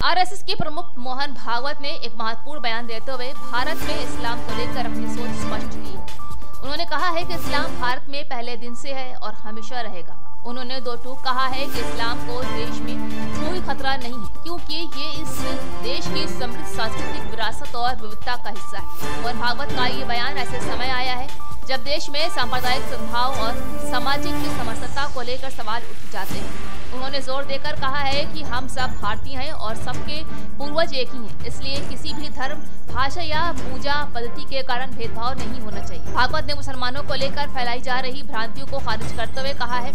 RSS के प्रमुख मोहन भागवत ने एक महत्वपूर्ण बयान देते हुए भारत में इस्लाम को लेकर अपनी सोच स्पष्ट की। उन्होंने कहा है कि इस्लाम भारत में पहले दिन से है और हमेशा रहेगा। उन्होंने दो टूक कहा है कि इस्लाम को देश में कोई खतरा नहीं है, क्योंकि ये इस देश की समृद्ध सांस्कृतिक विरासत और विविधता का हिस्सा है। मोहन भागवत का ये बयान ऐसे समय आया है जब देश में सांप्रदायिक सद्भाव और सामाजिक समरसता को लेकर सवाल उठ जाते हैं। उन्होंने जोर देकर कहा है कि हम सब भारतीय हैं और सबके पूर्वज एक ही हैं, इसलिए किसी भी धर्म, भाषा या पूजा पद्धति के कारण भेदभाव नहीं होना चाहिए। भागवत ने मुसलमानों को लेकर फैलाई जा रही भ्रांतियों को खारिज करते हुए कहा है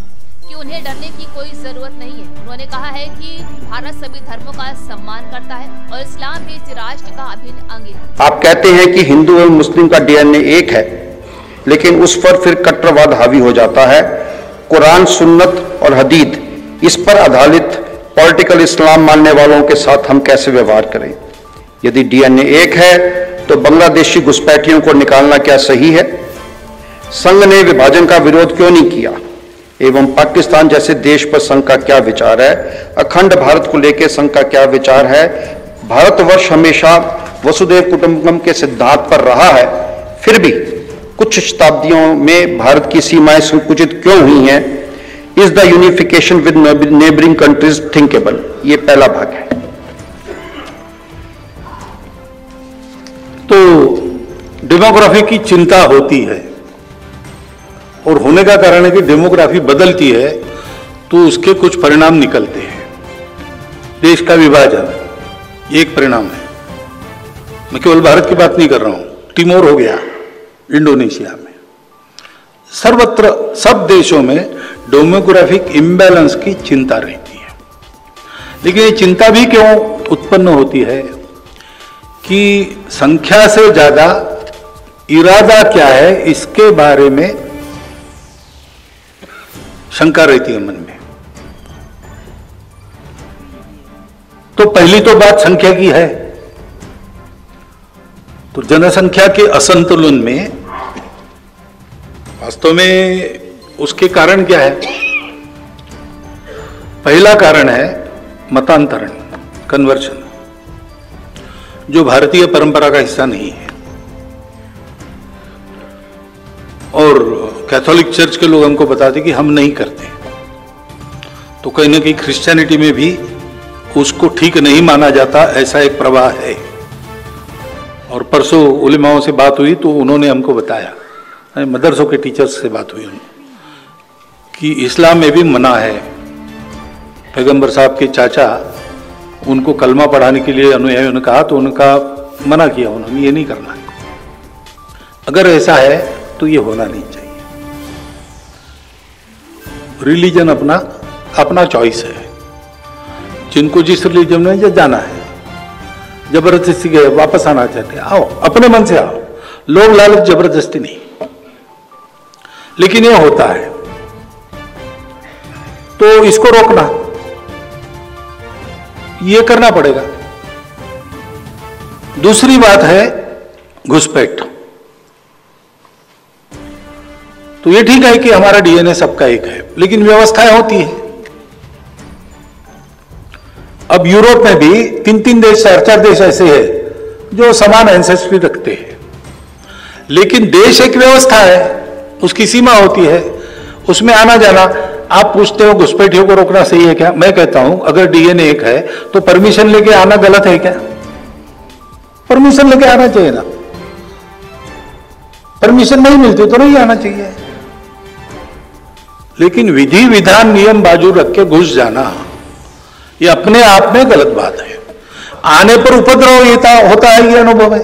कि उन्हें डरने की कोई जरूरत नहीं है। उन्होंने कहा है कि भारत सभी धर्मों का सम्मान करता है और इस्लाम भी इस राष्ट्र का अभिन्न अंग है। आप कहते हैं कि हिंदू और मुस्लिम का डीएनए एक है, लेकिन उस पर फिर कट्टरवाद हावी हो जाता है। कुरान, सुन्नत और हदीस, इस पर आधारित पॉलिटिकल इस्लाम मानने वालों के साथ हम कैसे व्यवहार करें? यदि डीएनए एक है तो बांग्लादेशी घुसपैठियों को निकालना क्या सही है? संघ ने विभाजन का विरोध क्यों नहीं किया? एवं पाकिस्तान जैसे देश पर संघ का क्या विचार है? अखंड भारत को लेकर संघ का क्या विचार है? भारतवर्ष हमेशा वसुधैव कुटुंबकम के सिद्धांत पर रहा है, फिर भी कुछ शताब्दियों में भारत की सीमाएं संकुचित क्यों हुई हैं? Is the unification with neighbouring countries thinkable? ये पहला भाग है। तो डेमोग्राफी की चिंता होती है और होने का कारण है कि डेमोग्राफी बदलती है तो उसके कुछ परिणाम निकलते हैं। देश का विभाजन एक परिणाम है। मैं केवल भारत की बात नहीं कर रहा हूं, टिमोर हो गया इंडोनेशिया में, सर्वत्र सब देशों में डेमोग्राफिक इम्बैलेंस की चिंता रहती है। लेकिन ये चिंता भी क्यों उत्पन्न होती है कि संख्या से ज्यादा इरादा क्या है इसके बारे में शंका रहती है मन में। तो पहली तो बात संख्या की है। तो जनसंख्या के असंतुलन में वास्तव में उसके कारण क्या है? पहला कारण है मतांतरण, कन्वर्जन, जो भारतीय परंपरा का हिस्सा नहीं है। और कैथोलिक चर्च के लोग हमको बताते कि हम नहीं करते, तो कहीं ना कहीं क्रिश्चियनिटी में भी उसको ठीक नहीं माना जाता, ऐसा एक प्रवाह है। और परसों उलेमाओं से बात हुई तो उन्होंने हमको बताया, मदरसों के टीचर्स से बात हुई उन्होंने, कि इस्लाम में भी मना है। पैगंबर साहब के चाचा उनको कलमा पढ़ाने के लिए अनुयायियों ने कहा तो उनका मना किया उन्होंने, ये नहीं करना है। अगर ऐसा है तो ये होना नहीं चाहिए। रिलीजन अपना अपना चॉइस है, जिनको जिस रिलीजन में जाना है, जबरदस्ती गए वापस आना चाहते हैं, आओ अपने मन से आओ, लोग लालच जबरदस्ती नहीं। लेकिन ये होता है तो इसको रोकना, ये करना पड़ेगा। दूसरी बात है घुसपैठ। तो ये ठीक है कि हमारा डीएनए सबका एक है, लेकिन व्यवस्थाएं होती है। अब यूरोप में भी 3-3 देश, 4-4 देश ऐसे हैं जो समान एंसेस्ट्री रखते हैं, लेकिन देश एक व्यवस्था है, उसकी सीमा होती है, उसमें आना जाना। आप पूछते हो घुसपैठियों को रोकना सही है क्या? मैं कहता हूं अगर डीएनए एक है तो परमिशन लेके आना गलत है क्या? परमिशन लेके आना चाहिए ना। परमिशन नहीं मिलती तो नहीं आना चाहिए। लेकिन विधि विधान नियम बाजू रख के घुस जाना ये अपने आप में गलत बात है। आने पर उपद्रव होता है, ये अनुभव है।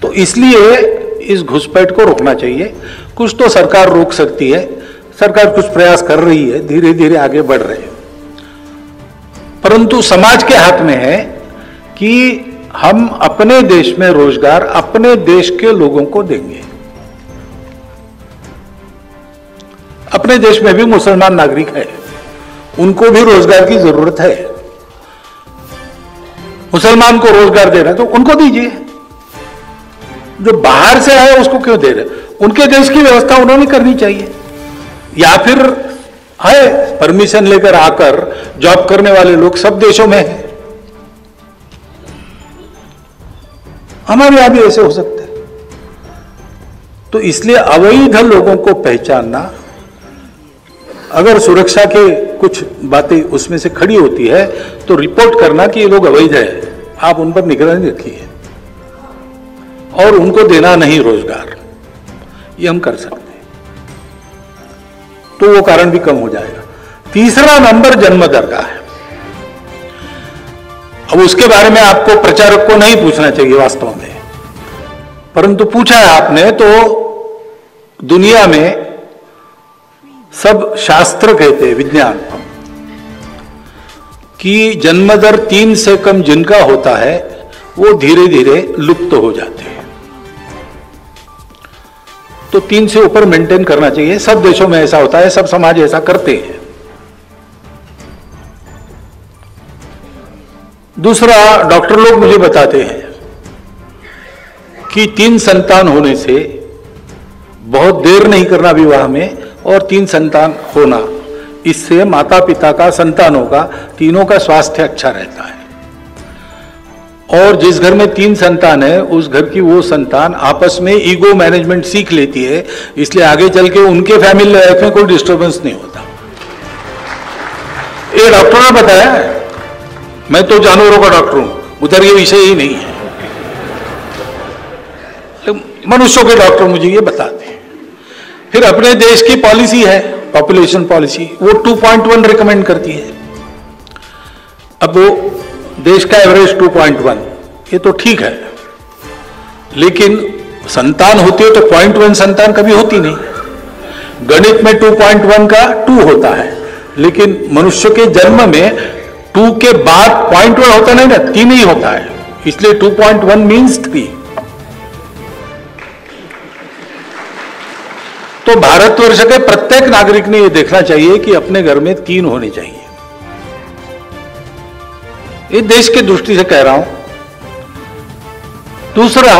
तो इसलिए इस घुसपैठ को रोकना चाहिए। कुछ तो सरकार रोक सकती है, सरकार कुछ प्रयास कर रही है, धीरे धीरे आगे बढ़ रहे हैं। परंतु समाज के हाथ में है कि हम अपने देश में रोजगार अपने देश के लोगों को देंगे। अपने देश में भी मुसलमान नागरिक है, उनको भी रोजगार की जरूरत है। मुसलमान को रोजगार दे रहे हैं तो उनको दीजिए। जो बाहर से आए उसको क्यों दे रहे? उनके देश की व्यवस्था उन्होंने करनी चाहिए। या फिर है, परमिशन लेकर आकर जॉब करने वाले लोग सब देशों में हैं। हमारे यहां भी ऐसे हो सकते हैं। तो इसलिए अवैध लोगों को पहचानना, अगर सुरक्षा के कुछ बातें उसमें से खड़ी होती है तो रिपोर्ट करना कि ये लोग अवैध है, आप उन पर निगरानी रखिए और उनको देना नहीं रोजगार, ये हम कर सकते हैं, तो वो कारण भी कम हो जाएगा। तीसरा नंबर जन्म दर का है। अब उसके बारे में आपको प्रचारक को नहीं पूछना चाहिए वास्तव में, परंतु पूछा है आपने तो दुनिया में सब शास्त्र कहते हैं, विज्ञान, कि जन्म दर 3 से कम जिनका होता है वो धीरे धीरे लुप्त हो जाते हैं। तो 3 से ऊपर मेंटेन करना चाहिए। सब देशों में ऐसा होता है, सब समाज ऐसा करते हैं। दूसरा, डॉक्टर लोग मुझे बताते हैं कि 3 संतान होने से बहुत देर नहीं करना विवाह में, और 3 संतान होना, इससे माता पिता का, संतानों का, तीनों का स्वास्थ्य अच्छा रहता है। और जिस घर में 3 संतान है उस घर की वो संतान आपस में ईगो मैनेजमेंट सीख लेती है, इसलिए आगे चल के उनके फैमिली लाइफ में कोई डिस्टर्बेंस नहीं होता। ये डॉक्टर ने बताया है, मैं तो जानवरों का डॉक्टर हूं, उधर ये विषय ही नहीं है, मनुष्यों के डॉक्टर मुझे ये बताते हैं। फिर अपने देश की पॉलिसी है, पॉपुलेशन पॉलिसी, वो 2.1 रिकमेंड करती है। अब वो देश का एवरेज 2.1, ये तो ठीक है, लेकिन संतान होती है तो 0.1 संतान कभी होती नहीं। गणित में 2.1 का 2 होता है, लेकिन मनुष्य के जन्म में 2 के बाद 0.1 होता नहीं ना, 3 ही होता है, इसलिए 2.1 मीन्स 3। तो भारतवर्ष के प्रत्येक नागरिक ने यह देखना चाहिए कि अपने घर में 3 होने चाहिए। ये देश की दृष्टि से कह रहा हूं। दूसरा,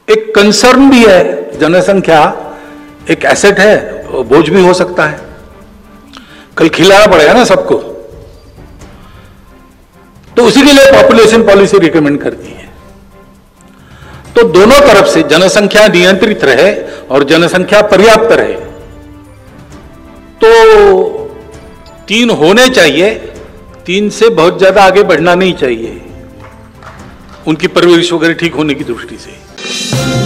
एक कंसर्न भी है, जनसंख्या एक एसेट है, बोझ भी हो सकता है, कल खिलाना पड़ेगा ना सबको, तो उसी के लिए पॉपुलेशन पॉलिसी रिकमेंड करती है। तो दोनों तरफ से जनसंख्या नियंत्रित रहे और जनसंख्या पर्याप्त रहे, तो 3 होने चाहिए, 3 से बहुत ज्यादा आगे बढ़ना नहीं चाहिए, उनकी परवरिश वगैरह ठीक होने की दृष्टि से।